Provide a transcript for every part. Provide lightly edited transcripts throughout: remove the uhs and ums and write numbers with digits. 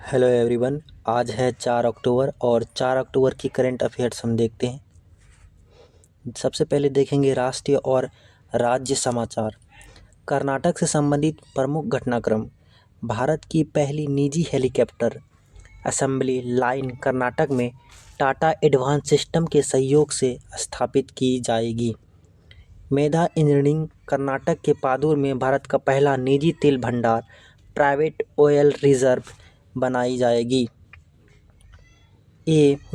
Hello everyone. आज है 4 अक्टूबर और 4 अक्टूबर की करंट अफेयर्स हम देखते हैं। सबसे पहले देखेंगे राष्ट्रीय और राज्य समाचार। कर्नाटक से संबंधित प्रमुख घटनाक्रम। भारत की पहली निजी हेलीकॉप्टर असेंबली लाइन कर्नाटक में टाटा एडवांस सिस्टम के सहयोग से स्थापित की जाएगी। मेधा इंजीनियरिंग कर्नाटक के पादुर में भारत का पहला निजी तेल भंडार प्राइवेट ऑयल रिजर्व बनाई जाएगी।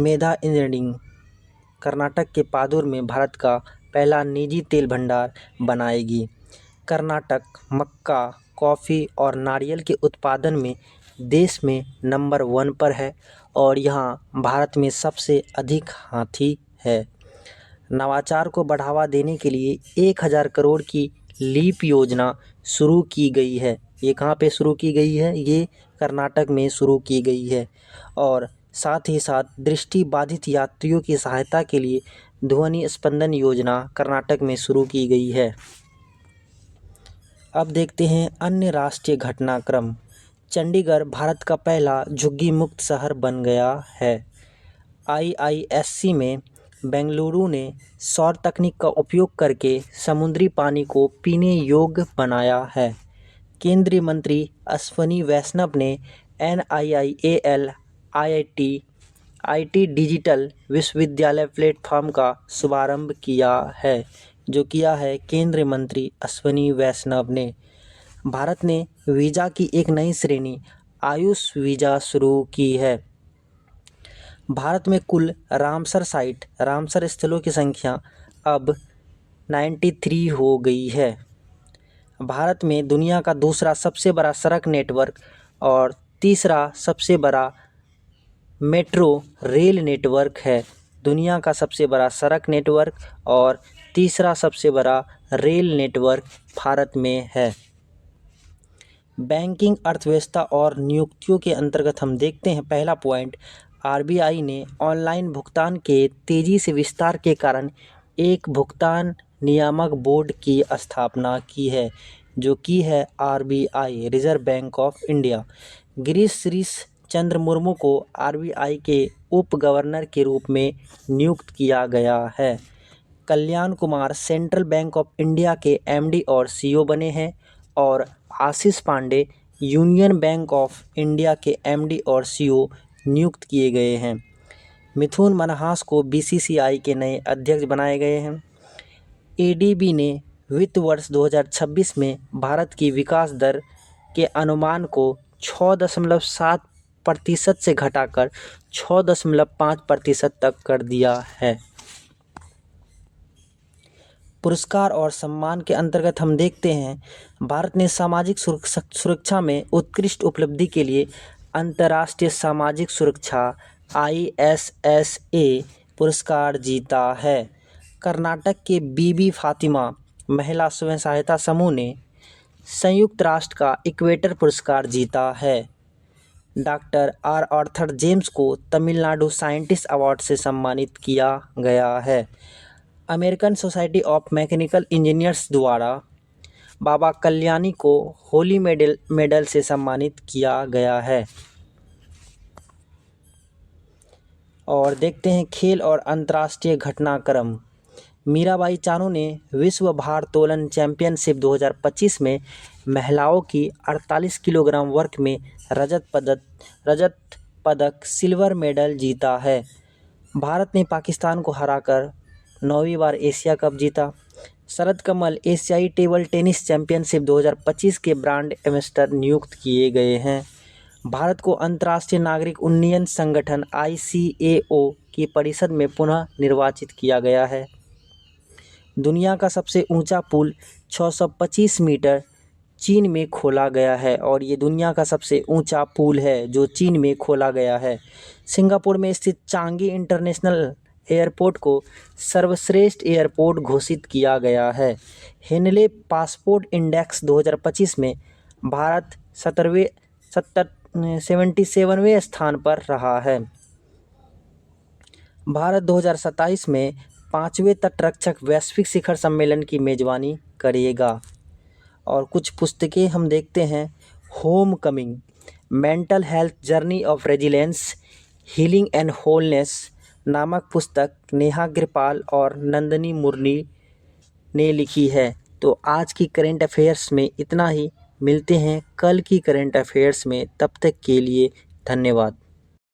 मेधा इंजीनियरिंग कर्नाटक के पादुर में भारत का पहला निजी तेल भंडार बनाएगी। कर्नाटक मक्का, कॉफ़ी और नारियल के उत्पादन में देश में नंबर 1 पर है और यहाँ भारत में सबसे अधिक हाथी है। नवाचार को बढ़ावा देने के लिए 1000 करोड़ की लीप योजना शुरू की गई है। ये कहाँ पे शुरू की गई है? ये कर्नाटक में शुरू की गई है। और साथ ही साथ दृष्टि बाधित यात्रियों की सहायता के लिए ध्वनि स्पंदन योजना कर्नाटक में शुरू की गई है। अब देखते हैं अन्य राष्ट्रीय घटनाक्रम। चंडीगढ़ भारत का पहला झुग्गी मुक्त शहर बन गया है। IISc में बेंगलुरु ने सौर तकनीक का उपयोग करके समुद्री पानी को पीने योग्य बनाया है। केंद्रीय मंत्री अश्विनी वैष्णव ने NIIAL IT डिजिटल विश्वविद्यालय प्लेटफॉर्म का शुभारंभ किया है। जो किया है केंद्रीय मंत्री अश्विनी वैष्णव ने। भारत ने वीज़ा की एक नई श्रेणी आयुष वीज़ा शुरू की है। भारत में कुल रामसर स्थलों की संख्या अब 93 हो गई है। भारत में दुनिया का दूसरा सबसे बड़ा सड़क नेटवर्क और तीसरा सबसे बड़ा मेट्रो रेल नेटवर्क है। दुनिया का सबसे बड़ा सड़क नेटवर्क और तीसरा सबसे बड़ा रेल नेटवर्क भारत में है। बैंकिंग अर्थव्यवस्था और नियुक्तियों के अंतर्गत हम देखते हैं पहला पॉइंट, RBI ने ऑनलाइन भुगतान के तेज़ी से विस्तार के कारण एक भुगतान नियामक बोर्ड की स्थापना की है, जो की है RBI, reserve bank of India. Girish Chandra Murmu को RBI के उप गवर्नर के रूप में नियुक्त किया गया है। Kalyan Kumar central bank of India के MD और CEO बने हैं और Ashish Pande union bank of India के MD और CEO नियुक्त किए गए हैं। मिथुन मनहास को BCCI के नए अध्यक्ष बनाए गए हैं। ADB ने वित्त वर्ष 2026 में भारत की विकास दर के अनुमान को 6.7% से घटाकर 6.5% तक कर दिया है। पुरस्कार और सम्मान के अंतर्गत हम देखते हैं भारत ने सामाजिक सुरक्षा में उत्कृष्ट उपलब्धि के लिए अंतर्राष्ट्रीय सामाजिक सुरक्षा ISSA पुरस्कार जीता है। कर्नाटक के बीबी फातिमा महिला स्वयं सहायता समूह ने संयुक्त राष्ट्र का इक्वेटर पुरस्कार जीता है। डॉक्टर आर्थर जेम्स को तमिलनाडु साइंटिस्ट अवार्ड से सम्मानित किया गया है। American society of mechanical engineers द्वारा बाबा कल्याणी को होली मेडल से सम्मानित किया गया है। और देखते हैं खेल और अंतर्राष्ट्रीय घटनाक्रम। मीराबाई चानू ने विश्व भारोत्तोलन चैंपियनशिप 2025 में महिलाओं की 48 किलोग्राम वर्ग में रजत पदक सिल्वर मेडल जीता है। भारत ने पाकिस्तान को हराकर 9वीं बार एशिया कप जीता। शरद कमल एशियाई टेबल टेनिस चैंपियनशिप 2025 के ब्रांड एम्बेसडर नियुक्त किए गए हैं। भारत को अंतर्राष्ट्रीय नागरिक उन्नयन संगठन ICAO की परिषद में पुनः निर्वाचित किया गया है। दुनिया का सबसे ऊंचा पुल 625 मीटर चीन में खोला गया है और ये दुनिया का सबसे ऊंचा पुल है जो चीन में खोला गया है। सिंगापुर में स्थित चांगी इंटरनेशनल एयरपोर्ट को सर्वश्रेष्ठ एयरपोर्ट घोषित किया गया है। हेनले पासपोर्ट इंडेक्स 2025 में भारत 77वें स्थान पर रहा है। भारत 2027 में 5वें तटरक्षक वैश्विक शिखर सम्मेलन की मेज़बानी करेगा। और कुछ पुस्तकें हम देखते हैं। Home coming mental health journey of resilience, healing and wholeness नामक पुस्तक नेहा गिरपाल और नंदिनी मुरली ने लिखी है। तो आज की करंट अफेयर्स में इतना ही। मिलते हैं कल की करंट अफेयर्स में, तब तक के लिए धन्यवाद।